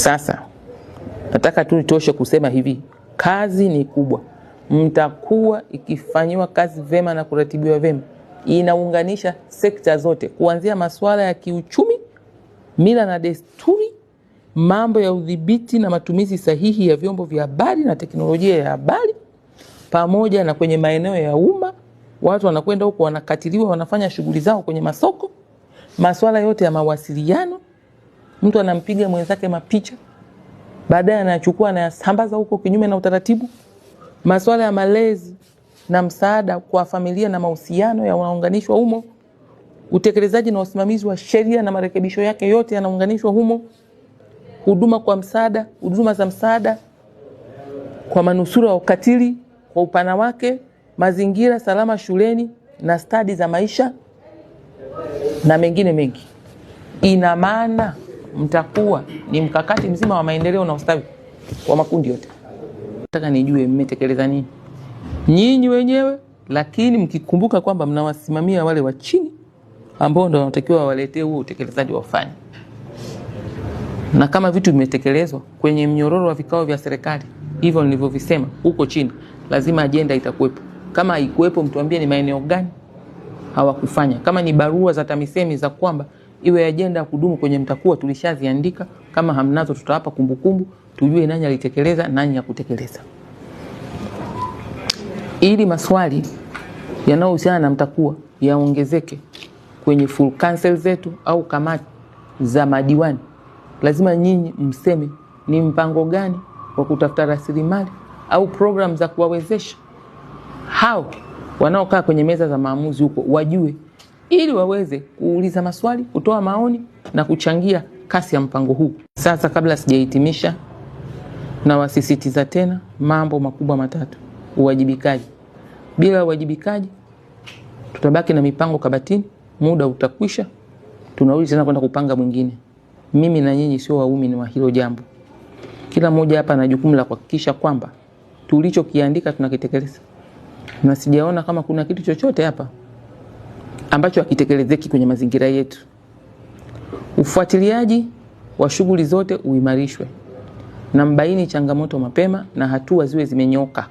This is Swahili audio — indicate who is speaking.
Speaker 1: Sasa nataka tu nitoshe kusema hivi, kazi ni kubwa. Mtakuwa ikifanywa kazi vema na kuratibiwa vema, inaunganisha sekta zote, kuanzia masuala ya kiuchumi, mila na desturi, mambo ya udhibiti na matumizi sahihi ya vyombo vya habari na teknolojia ya habari, pamoja na kwenye maeneo ya umma. Watu wanakwenda huko wanakatiliwa, wanafanya shughuli zao kwenye masoko, masuala yote ya mawasiliano. Mtu anampiga mwenzake mapicha, baadaye anachukua na yasambaza huko kinyume na utaratibu. Masuala ya malezi na msaada kwa familia na mahusiano yanaunganishwa humo. Utekelezaji na usimamizi wa sheria na marekebisho yake yote yanaunganishwa humo. Huduma kwa msaada, huduma za msaada kwa manusura wa ukatili kwa upana wake, mazingira salama shuleni na stadi za maisha na mengine mengi. Ina maana mtakuwa ni mkakati mzima wa maendeleo na ustawi kwa makundi yote. Nataka nijue mmetekeleza nini nyinyi wenyewe, lakini mkikumbuka kwamba mnawasimamia wale wa chini ambao ndio wanatakiwa waletee huo utekelezaji wafanye. Na kama vitu vimetekelezwa kwenye mnyororo wa vikao vya serikali, hivyo nilivyovisema huko chini, lazima ajenda itakuwepo. Kama haikuwepo, mtuambie ni maeneo gani hawakufanya. Kama ni barua za TAMISEMI za kwamba iwe ajenda ya kudumu kwenye mtakuwa, tulishaziandika. Kama hamnazo, tutawapa kumbukumbu tujue nani alitekeleza, nani hakutekeleza, ili maswali yanayohusiana na mtakuwa yaongezeke kwenye full council zetu au kamati za madiwani. Lazima nyinyi mseme ni mpango gani wa kutafuta rasilimali au program za kuwawezesha hao wanaokaa kwenye meza za maamuzi huko, wajue, ili waweze kuuliza maswali, kutoa maoni na kuchangia kasi ya mpango huu. Sasa kabla sijahitimisha, na wasisitiza tena mambo makubwa matatu. Uwajibikaji. Bila uwajibikaji tutabaki na mipango kabatini, muda utakwisha, tunarudi tena kwenda kupanga mwingine. Mimi na nyinyi sio waumini wa hilo jambo. Kila mmoja hapa ana jukumu la kuhakikisha kwamba tulichokiandika tunakitekeleza. Na sijaona kama kuna kitu chochote hapa ambacho hakitekelezeki kwenye mazingira yetu. Ufuatiliaji wa shughuli zote uimarishwe, na mbaini changamoto mapema na hatua ziwe zimenyoka.